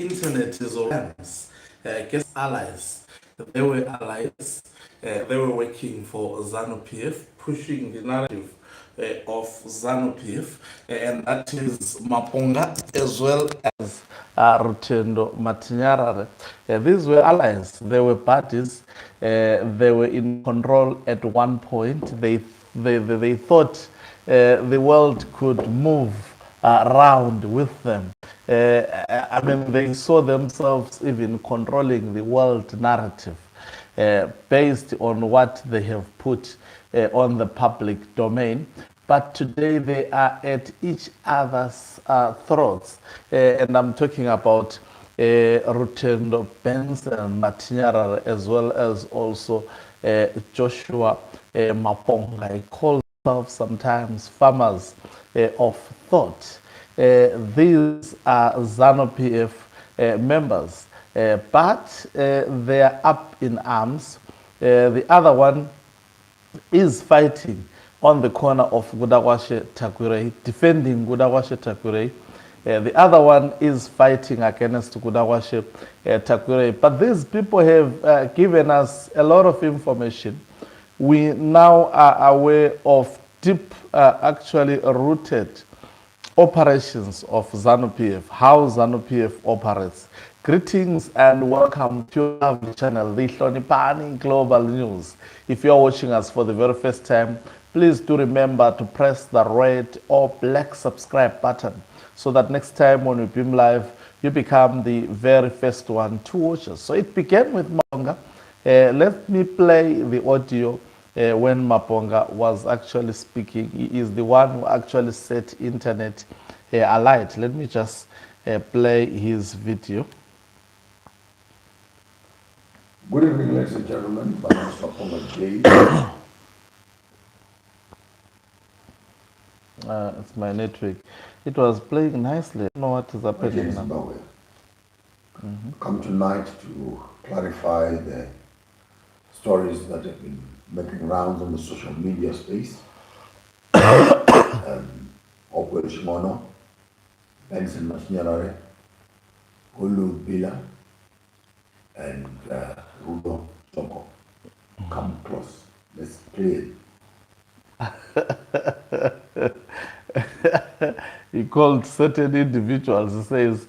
internet is alliance, against allies. They were allies. They were working for ZANU-PF, pushing the narrative of ZANU-PF, and that is Maponga as well as Rutendo Matinyarare. These were allies. They were parties. They were in control at one point. They thought the world could move around with them. I mean, they saw themselves even controlling the world narrative based on what they have put on the public domain. But today they are at each other's throats. And I'm talking about Rutendo Benson Matinyarara, as well as also Joshua Maponga. I call themselves sometimes farmers of thought. These are ZANU-PF members, but they are up in arms. The other one is fighting on the corner of Gudawashe Takwirei, defending Gudawashe Takwirei. The other one is fighting against Gudawashe Takwirei. But these people have given us a lot of information. We now are aware of deep, actually rooted operations of ZANU-PF, how ZANU-PF operates. Greetings and welcome to your lovely channel, the Hlonipani Global News. If you're watching us for the very first time, please do remember to press the red or black subscribe button so that next time when we beam live, you become the very first one to watch us. So it began with Maponga. Let me play the audio when Maponga was actually speaking. He is the one who actually set internet alight. Let me just play his video. Good evening, ladies and gentlemen. My name is Maponga. It's my network. It was playing nicely. I don't know what is happening now. Come tonight to clarify the stories that have been making rounds on the social media space. Hopewell Chin'no, Benson Matinyarare, Hulu Bila, and Rudo Soko. Come close. Let's play. He called certain individuals. He says,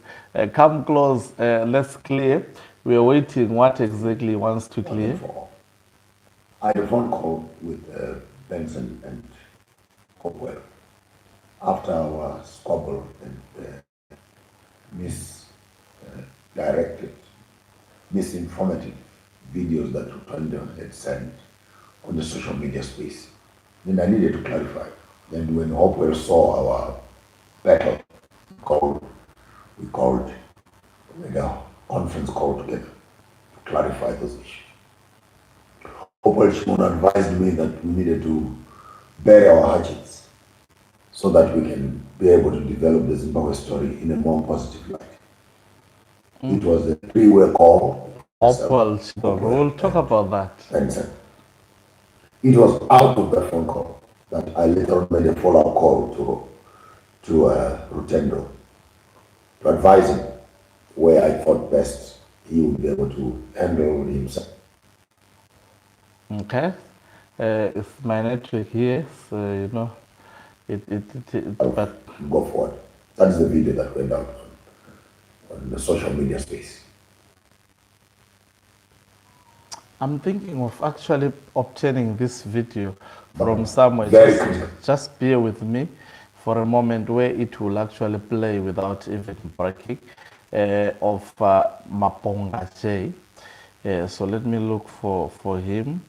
come close, let's clear. We are waiting what exactly he wants to clear. I had a phone call with Benson and Hopewell after our squabble and misdirected, misinformative videos that Rutendo had sent on the social media space. Then I needed to clarify. And when Hopewell saw our battle, we called a conference call together to clarify those issues. Hopewell Chin'no advised me that we needed to bury our hatchets so that we can be able to develop the Zimbabwe story in a more positive light. It was a three-way call. Hopewell Chin'no, we'll talk about that. Benson. It was out of the phone call that I later made a follow-up call to Rutendo to advise him where I thought best he would be able to handle himself. Okay, it's my network here, so you know, but go forward. That is the video that went out on the social media space. I'm thinking of actually obtaining this video from somewhere. Just bear with me for a moment where it will actually play without even breaking of Maponga J. So let me look for him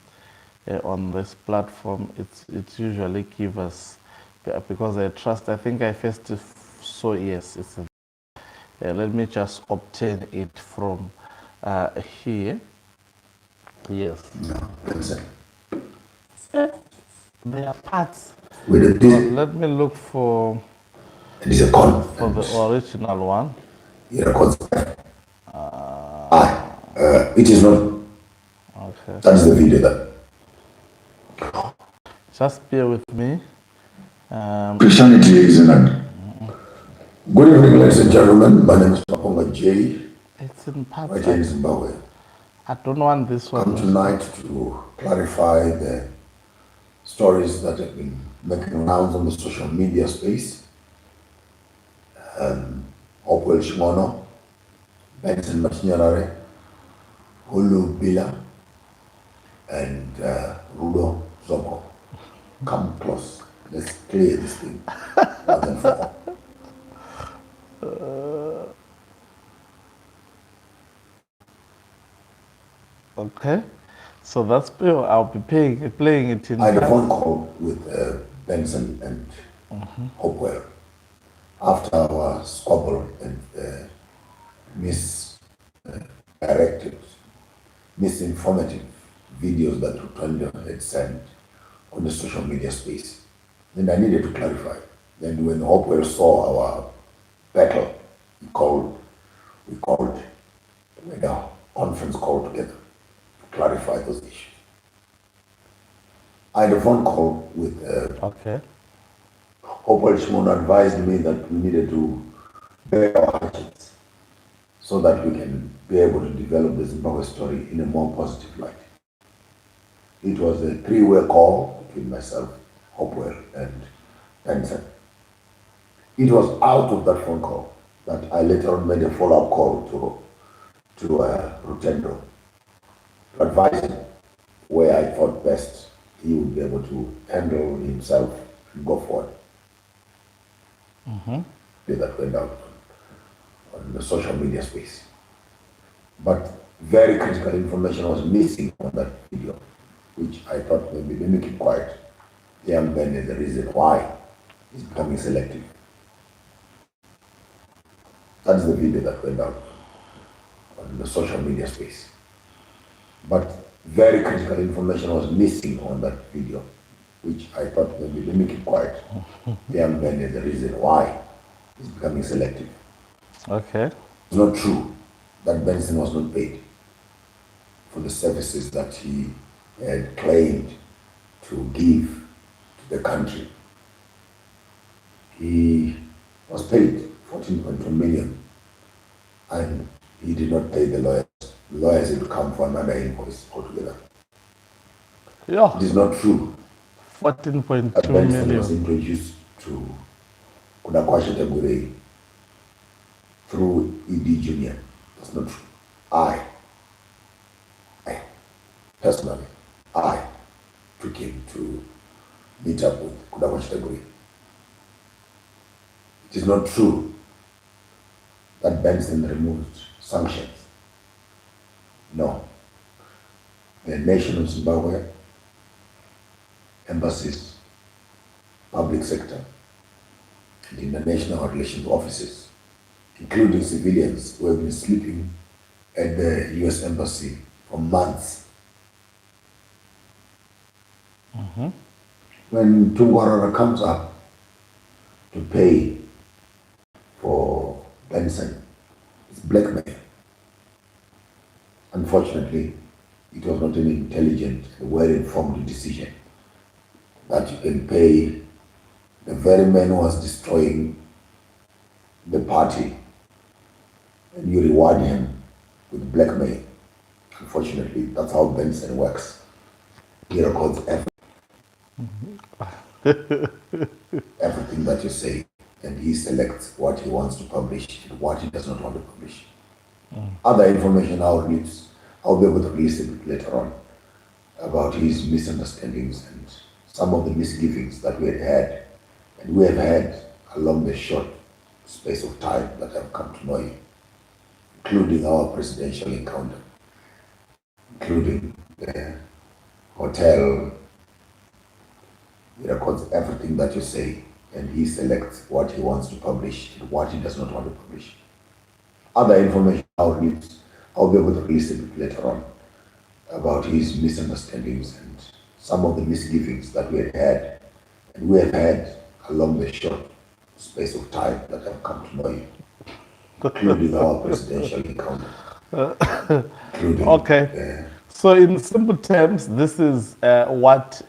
on this platform. It's usually give us, because I think I first saw, yes, it's let me just obtain it from here. Yes. No, they are parts. Let me look for the original one. It is not. Okay. That is the video that. Just bear with me. Christianity is in it. Good evening, ladies and gentlemen. My name is Maponga J. It's in parts. right here in Zimbabwe. I don't want this one. Come tonight to clarify the stories that have been making rounds on the social media space. Hopewell Chin'no, Benson Machinyarare, Hulu Bila, and Rudo Zoko. Come close. Let's clear this thing once and for all. Okay, so that's I'll be playing it in. I had a phone call with Benson and Hopewell after our squabble and misdirected, misinformative videos that Rutendo had sent on the social media space. Then I needed to clarify. Then when Hopewell saw our battle, we made a conference call together to clarify those issues. I had a phone call with Okay. Hopewell Chin'no advised me that we needed to bear our hatchets so that we can be able to develop the Zimbabwe story in a more positive light. It was a three-way call between myself, Hopewell, and Benson. It was out of that phone call that I later on made a follow-up call to Rutendo to advise him where I thought best he would be able to handle himself and go forward. That went out on the social media space. But very critical information was missing on that video, which I thought maybe let me keep quiet. The young man is the reason why he's becoming selective. That's the video that went out on the social media space. But very critical information was missing on that video, which I thought maybe let me keep quiet. The young man is the reason why he's becoming selective. Okay. It's not true that Benson was not paid for the services that he had claimed to give to the country. He was paid 14.2 million and he did not pay the lawyers. The lawyers had to come for another invoice altogether. Yeah. It is not true 14.2 that Benson was million. introduced to Kudakwashe Tagurei through ED Junior. That's not true. I personally, I took him to meet up with Kudakwashe Tagurei. It is not true that Benson removed sanctions. No. The nation of Zimbabwe, embassies, public sector, and international relations offices, including civilians who have been sleeping at the US Embassy for months. When Tungwarara comes up to pay for Benson, it's blackmail. Unfortunately, it was not an intelligent, well-informed decision that you can pay the very man who was destroying the party and you reward him with blackmail. Unfortunately, that's how Benson works. He records everything that you say, and he selects what he wants to publish and what he does not want to publish. Other information I'll be able to release a bit later on about his misunderstandings and some of the misgivings that we had and we have had along the short space of time that I've come to know him, including our presidential encounter, including the hotel. He records everything that you say and he selects what he wants to publish and what he does not want to publish. Other information I'll be able to release a bit later on about his misunderstandings and some of the misgivings that we had and we have had along the short space of time that I've come to know him, including our presidential encounter. Okay. So in simple terms, this is what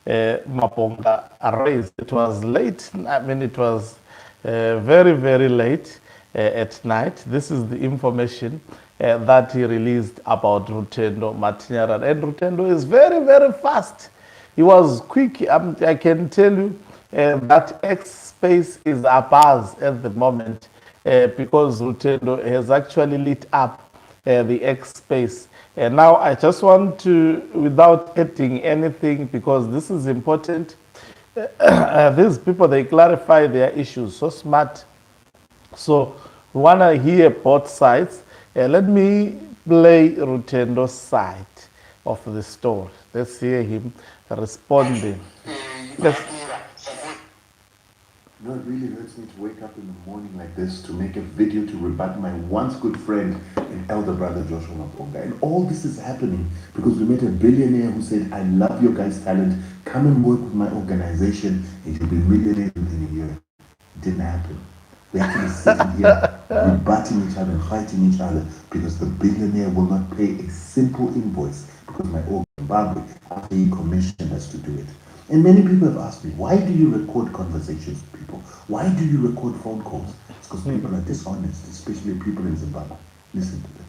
Maponga raised. It was late. I mean, it was very, very late. at night. This is the information that he released about Rutendo Matinyarara. And Rutendo is very, very fast. He was quick. I can tell you that X space is abuzz at the moment because Rutendo has actually lit up the X space. And now I just want to, without adding anything, because this is important, these people, they clarify their issues so smart. So we want to hear both sides. Let me play Rutendo's side of the story. Let's hear him responding. Yes. No, it really hurts me to wake up in the morning like this to make a video to rebut my once good friend and elder brother Joshua Maponga. And all this is happening because we met a billionaire who said, I love your guys' talent. Come and work with my organization and you'll be millionaires within a year. It didn't happen. We're actually sitting here rebutting each other and fighting each other because the billionaire will not pay a simple invoice because my old Zimbabwe, after he commissioned us to do it. And many people have asked me, why do you record conversations with people? Why do you record phone calls? It's because people are dishonest, especially people in Zimbabwe. Listen to this.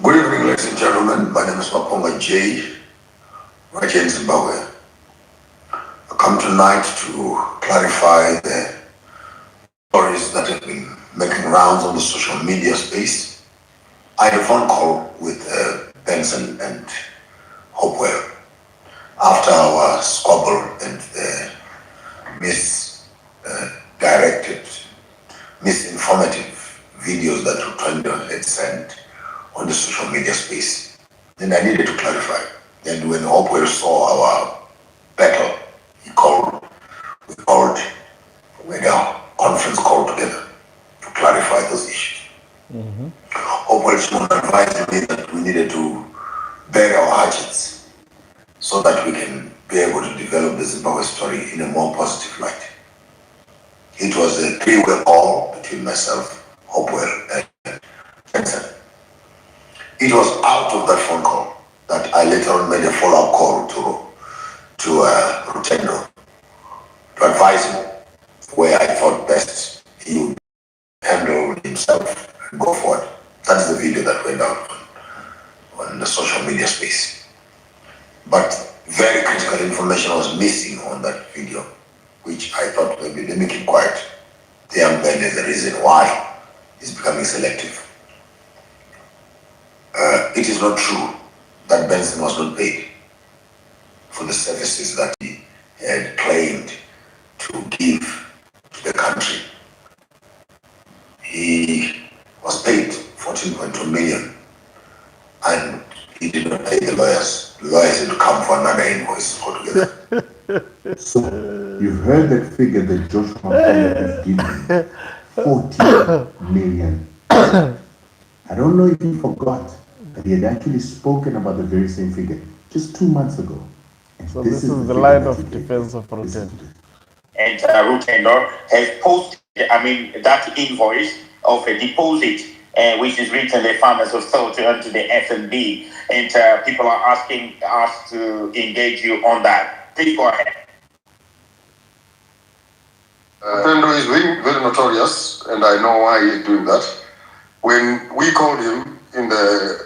Good evening, ladies and gentlemen. My name is Maponga J, right here in Zimbabwe. I come tonight to clarify the stories that have been making rounds on the social media space. I had a phone call with Benson and Hopewell after our squabble and the misdirected, misinformative videos that Rutendo had sent on the social media space. And I needed to clarify. And when Hopewell saw our battle, we had a conference call together to clarify those issues. Hopewell Chin'no advised me that we needed to bury our hatchets so that we can be able to develop the Zimbabwe story in a more positive light. It was a three-way call between myself, Hopewell, and Benson. It was out of that phone call that I later on made a follow-up call to Rutendo to advise him where I thought best he would handle himself and go forward. That is the video that went out on the social media space. But very critical information was missing on that video, which I thought maybe let me keep quiet. The young man is the reason why he's becoming selective. It is not true that Benson was not paid for the services that he had claimed to give to the country. He was paid 14.2 million and he did not pay the lawyers. The lawyers had to come for another invoice altogether. So, you've heard that figure that Joshua Maponga has given, 14 million. I don't know if he forgot that he had actually spoken about the very same figure just 2 months ago. And So this is the line of defense of Rutendo. And Rutendo has posted, that invoice of a deposit, which is written the farmers have sold to the FNB, and people are asking us to engage you on that. Please go ahead. Rutendo is very notorious, and I know why he's doing that. When we called him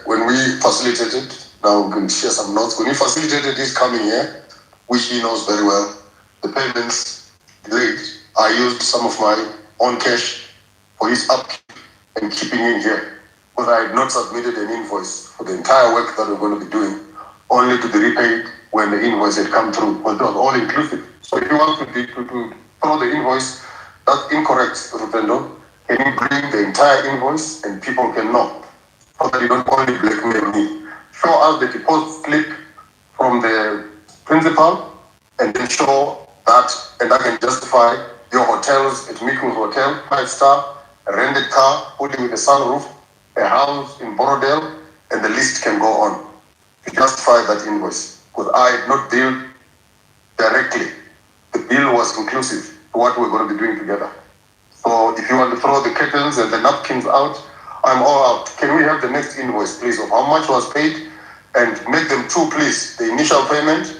when we facilitated, now we can share some notes. When we facilitated his coming here, which he knows very well, the payments delayed. I used some of my own cash for his upkeep and keeping him here. But I had not submitted an invoice for the entire work that we're going to be doing, only to be repaid when the invoice had come through. But it was all inclusive. So if you want to throw the invoice, that's incorrect, Rutendo. Can you bring the entire invoice and people can know? So that you don't only blackmail me. Show us the deposit slip from the principal and then show that, and I can justify your hotels at Miku's Hotel, 5-star, a rented car, putting with a sunroof, a house in Borodale, and the list can go on. To justify that invoice. Because I had not billed directly. The bill was inclusive to what we're going to be doing together. So if you want to throw the curtains and the napkins out, I'm all out. Can we have the next invoice, please, of how much was paid? And make them two, please. The initial payment,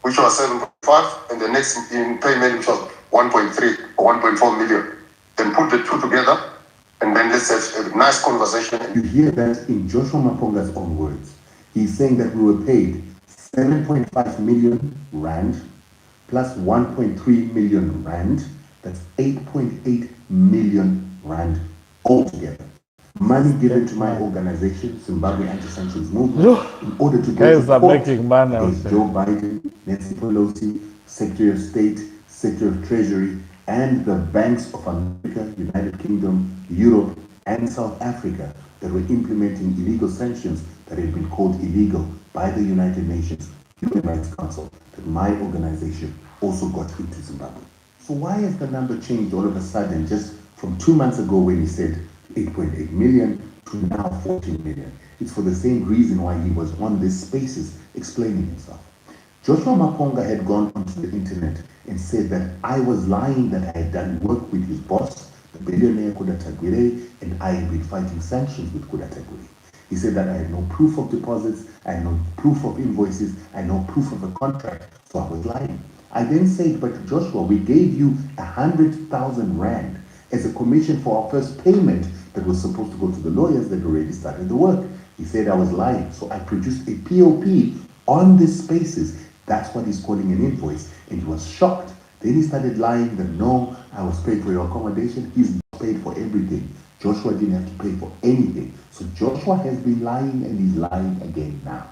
which was 7.5, and the next in payment, which was 1.3 or 1.4 million. then put the two together, and then let's have a nice conversation. You hear that in Joshua Maponga's own words. He's saying that we were paid 7.5 million rand plus 1.3 million rand. That's 8.8 million rand altogether. Money given to my organization, Zimbabwe Anti-Sanctions Movement, in order to go to court against Joe Biden, Nancy Pelosi, Secretary of State, Secretary of Treasury, and the banks of America, United Kingdom, Europe, and South Africa that were implementing illegal sanctions that had been called illegal by the United Nations Human Rights Council, that my organization also got into Zimbabwe. So why has the number changed all of a sudden, just from 2 months ago when he said 8.8 million to now 14 million? It's for the same reason why he was on these spaces explaining himself. Joshua Maponga had gone onto the internet and said that I was lying, that I had done work with his boss, the billionaire Kuda Tagwire, and I had been fighting sanctions with Kuda Tagwire. He said that I had no proof of deposits, I had no proof of invoices, I had no proof of a contract, so I was lying. I then said, but Joshua, we gave you 100,000 rand as a commission for our first payment that was supposed to go to the lawyers that already started the work. He said I was lying, so I produced a POP on these spaces. That's what he's calling an invoice, and he was shocked. Then he started lying that no, I was paid for your accommodation. He's paid for everything. Joshua didn't have to pay for anything. So Joshua has been lying, and he's lying again now.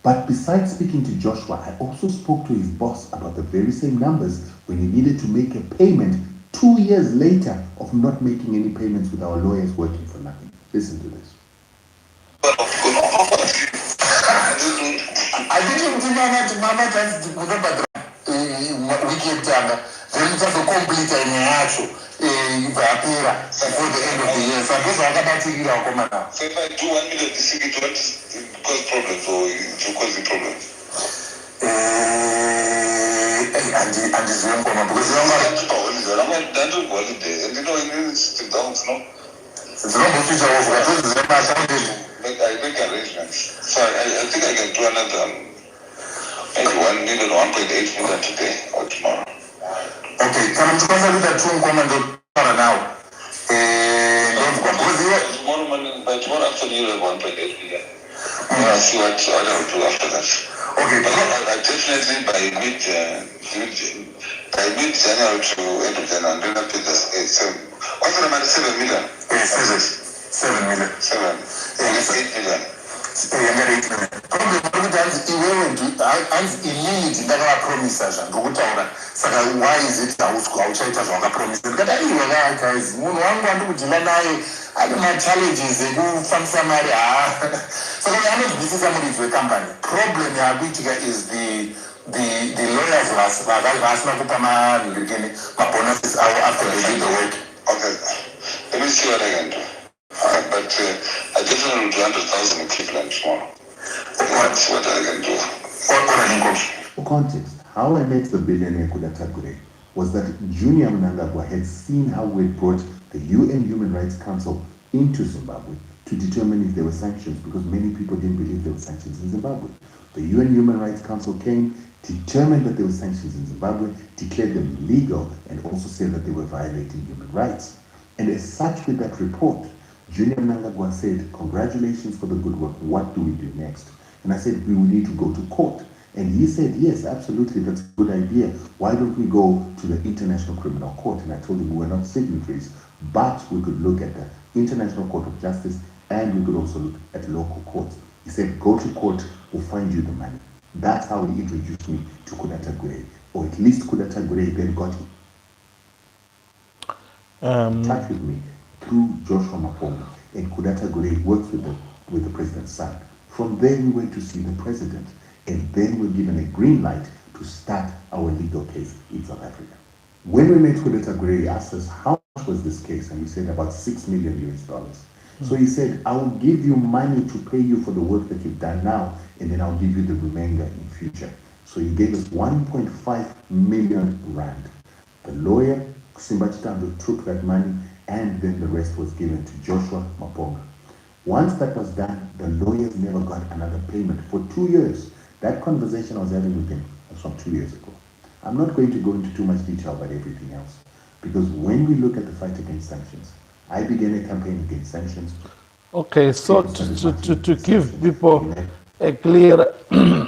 But besides speaking to Joshua, I also spoke to his boss about the very same numbers when he needed to make a payment 2 years later of not making any payments with our lawyers working for nothing. Listen to this. I didn't demand to Mama that's the weekend time. Then just a complete and actual Vapira before the end of the year. So I guess I'm about to get out of now. So if I do 1 million this week, it won't cause problems or to cause the problems. And this young woman, because I'm not done to holiday, and you know, it's the dogs, no? It's not what you I make arrangements. So I think I can do another maybe 1 million, 1.8 million today or tomorrow. Okay, can I consider that two commando now? Tomorrow morning, by tomorrow afternoon, you'll have 1.8 million. I'll see what I will do after that. Okay, but I definitely by mid-January to end of January, I'm going to pay this 7. What's the amount? 7 million? 7 million. 7. 8 million. 8 million. Probably why is it that I promise? Guys, my challenges so this is somebody to a company. Problem is the lawyers last bonuses after they do the work. Okay, let me see what I can do. But I definitely will do 100,000 equivalent tomorrow. That's what I can do. For context, how I met the billionaire Kuda Tagwire was that Junior Mnangagwa had seen how we brought the UN Human Rights Council into Zimbabwe to determine if there were sanctions, because many people didn't believe there were sanctions in Zimbabwe. The UN Human Rights Council came, determined that there were sanctions in Zimbabwe, declared them illegal, and also said that they were violating human rights. And as such, with that report, Junior Mnangagwa said, congratulations for the good work, what do we do next? And I said, we will need to go to court. And he said, yes, absolutely, that's a good idea. Why don't we go to the International Criminal Court? And I told him we were not signatories, but we could look at the International Court of Justice, and we could also look at local courts. He said, go to court, we'll find you the money. That's how he introduced me to Kuda Tagwire, or at least Kuda Tagwire then got in touch with me through Joshua Maponga, and Kuda Tagwire works with the president's son. From there, we went to see the president, and then we're given a green light to start our legal case in South Africa. When we met Kuda Tagwire, he asked us, how much was this case? And we said about $6 million US. So he said, I will give you money to pay you for the work that you've done now, and then I'll give you the remainder in future. So he gave us 1.5 million rand. The lawyer, Simba Chitando, took that money, and then the rest was given to Joshua Maponga. Once that was done, the lawyers never got another payment for 2 years. That conversation I was having with him was from 2 years ago. I'm not going to go into too much detail about everything else. Because when we look at the fight against sanctions, I began a campaign against sanctions. Okay, so to give people a clear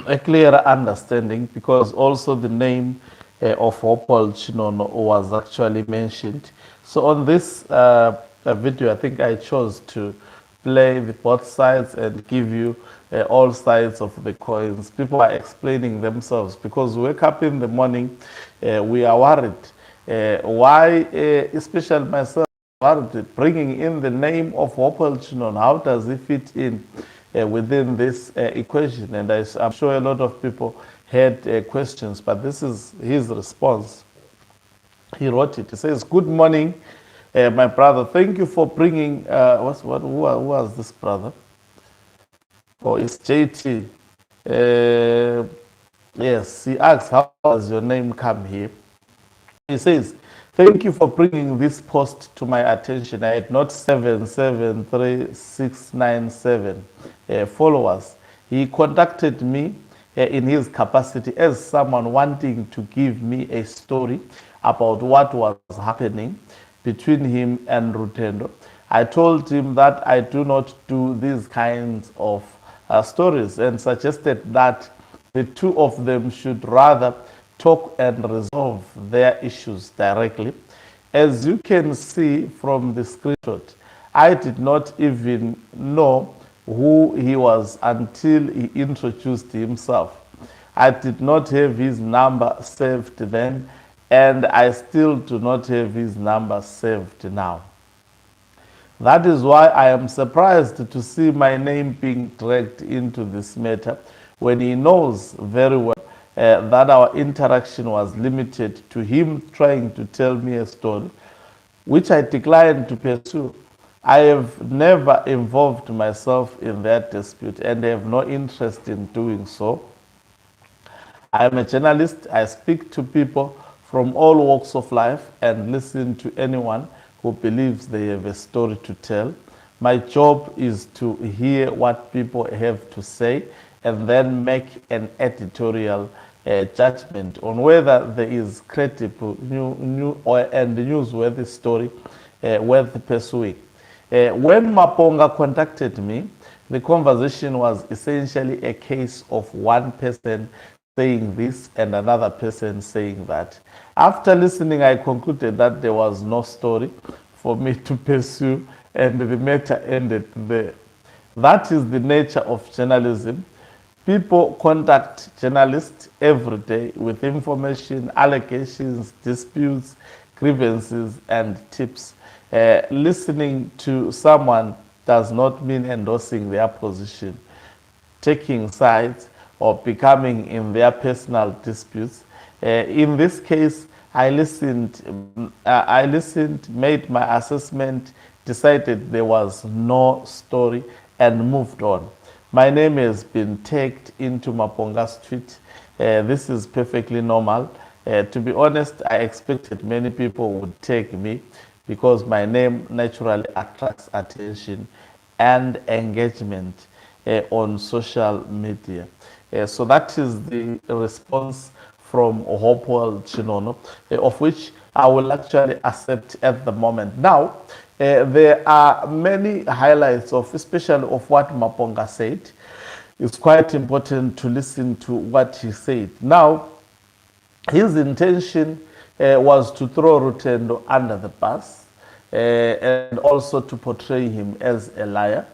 a clearer understanding, because also the name of Hopewell Chin'no was actually mentioned. So on this video, I think I chose to play the both sides and give you all sides of the coins. People are explaining themselves because we wake up in the morning, we are worried. Why, especially myself, bringing in the name of Hopewell Chin'no, how does it fit in within this equation? And I'm sure a lot of people had questions, but this is his response. He wrote it. He says, "Good morning, my brother. Thank you for bringing." Who was this brother? Oh, it's JT. Yes, he asks, "How does your name come here?" He says, "Thank you for bringing this post to my attention. I had not 773697 followers. He contacted me in his capacity as someone wanting to give me a story about what was happening between him and Rutendo. I told him that I do not do these kinds of stories and suggested that the two of them should rather talk and resolve their issues directly. As you can see from the screenshot, I did not even know who he was until he introduced himself. I did not have his number saved then, and I still do not have his number saved now. That is why I am surprised to see my name being dragged into this matter when he knows very well that our interaction was limited to him trying to tell me a story, which I declined to pursue. I have never involved myself in that dispute and have no interest in doing so. I am a journalist. I speak to people from all walks of life and listen to anyone who believes they have a story to tell. My job is to hear what people have to say and then make an editorial judgment on whether there is credible and newsworthy story worth pursuing. When Maponga contacted me, the conversation was essentially a case of one person saying this and another person saying that. After listening, I concluded that there was no story for me to pursue, and the matter ended there. That is the nature of journalism. People contact journalists every day with information, allegations, disputes, grievances, and tips. Listening to someone does not mean endorsing their position, taking sides, or becoming in their personal disputes. In this case, I listened, made my assessment, decided there was no story, and moved on. My name has been tagged into Maponga's tweet. This is perfectly normal. To be honest, I expected many people would tag me because my name naturally attracts attention and engagement on social media. So that is the response from Hopewell Chin'no, of which I will actually accept at the moment. Now, there are many highlights of, especially of what Maponga said. It's quite important to listen to what he said. Now, his intention was to throw Rutendo under the bus and also to portray him as a liar.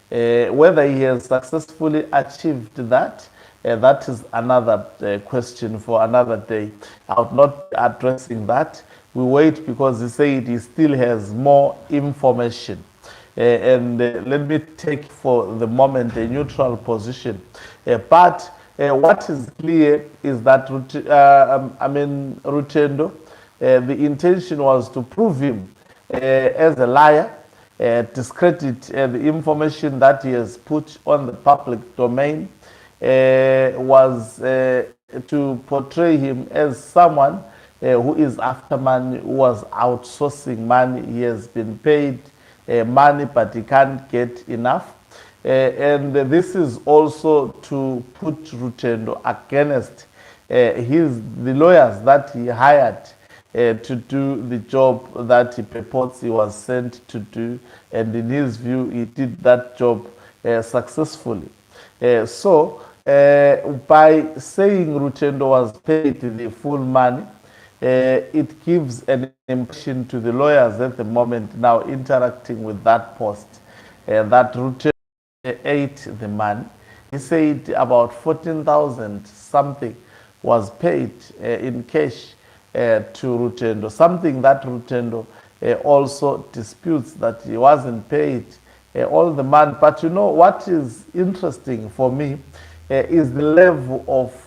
Whether he has successfully achieved that, that is another question for another day. I would not be addressing that. We wait because he said he still has more information. Let me take for the moment a neutral position. But what is clear is that Rutendo, the intention was to prove him as a liar, discredit the information that he has put on the public domain, was to portray him as someone who is after money, who was outsourcing money. He has been paid money, but he can't get enough. And this is also to put Rutendo against the lawyers that he hired to do the job that he purports he was sent to do, and in his view, he did that job successfully. By saying Rutendo was paid the full money, it gives an impression to the lawyers at the moment now interacting with that post that Rutendo ate the money. He said about 14,000 something was paid in cash to Rutendo, something that Rutendo also disputes, that he wasn't paid all the money. But you know what is interesting for me is the level of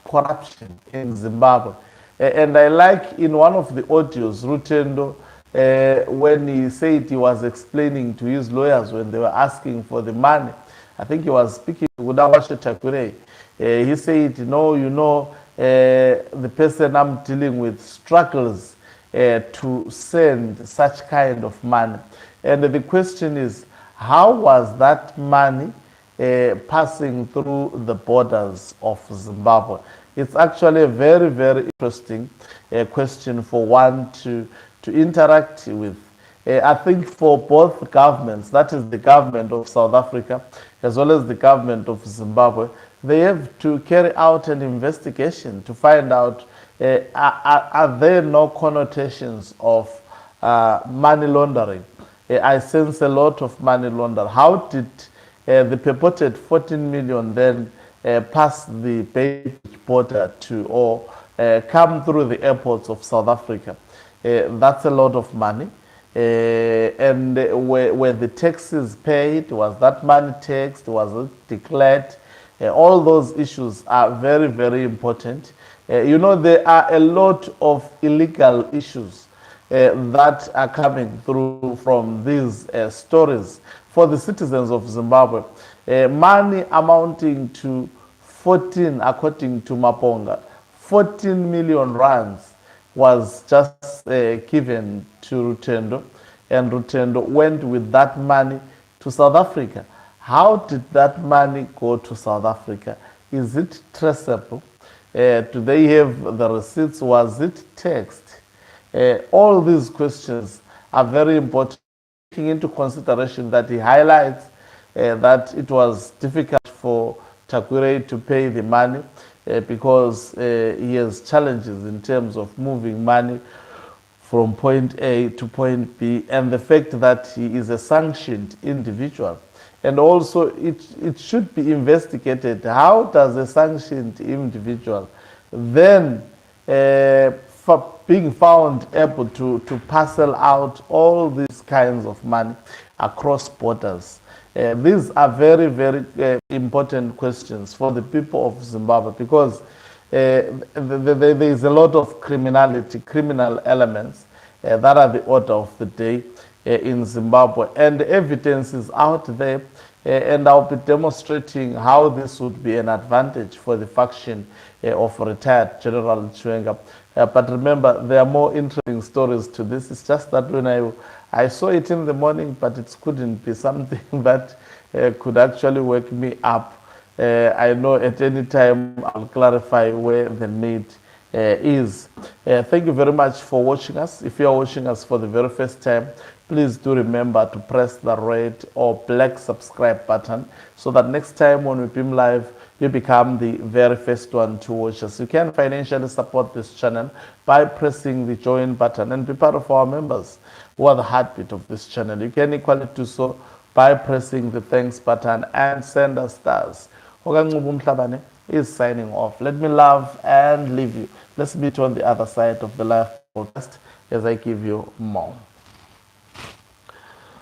corruption in Zimbabwe. And I like in one of the audios, Rutendo, when he said he was explaining to his lawyers when they were asking for the money, I think he was speaking to Udawashe Takure. He said, the person I'm dealing with struggles to send such kind of money. And the question is, how was that money passing through the borders of Zimbabwe? It's actually a very, very interesting question for one to interact with. I think for both governments, that is the government of South Africa as well as the government of Zimbabwe, they have to carry out an investigation to find out are there no connotations of money laundering. I sense a lot of money laundering. How did the purported 14 million then pass the Beirut border to or come through the airports of South Africa? That's a lot of money. And were the taxes paid? Was that money taxed? Was it declared? All those issues are very, very important. There are a lot of illegal issues that are coming through from these stories for the citizens of Zimbabwe. Money amounting to 14, according to Maponga, 14 million rands was just given to Rutendo, and Rutendo went with that money to South Africa. How did that money go to South Africa? Is it traceable? Do they have the receipts? Was it taxed? All these questions are very important, taking into consideration that he highlights that it was difficult for Takwire to pay the money because he has challenges in terms of moving money from point A to point B, and the fact that he is a sanctioned individual. And also, it should be investigated. How does a sanctioned individual then being found able to parcel out all these kinds of money across borders? These are very, very important questions for the people of Zimbabwe, because there is a lot of criminal elements that are the order of the day in Zimbabwe, and evidence is out there, and I'll be demonstrating how this would be an advantage for the faction of retired General Chiwenga. But remember, there are more interesting stories to this. It's just that when I saw it in the morning, but it couldn't be something that could actually wake me up. I know at any time I'll clarify where the need is. Thank you very much for watching us. If you are watching us for the very first time, please do remember to press the red or black subscribe button so that next time when we beam live, you become the very first one to watch us. You can financially support this channel by pressing the join button and be part of our members who are the heartbeat of this channel. You can equally do so by pressing the thanks button and send us stars. Okanqubo Mhlabane is signing off. Let me love and leave you. Let's meet on the other side of the live broadcast as I give you more.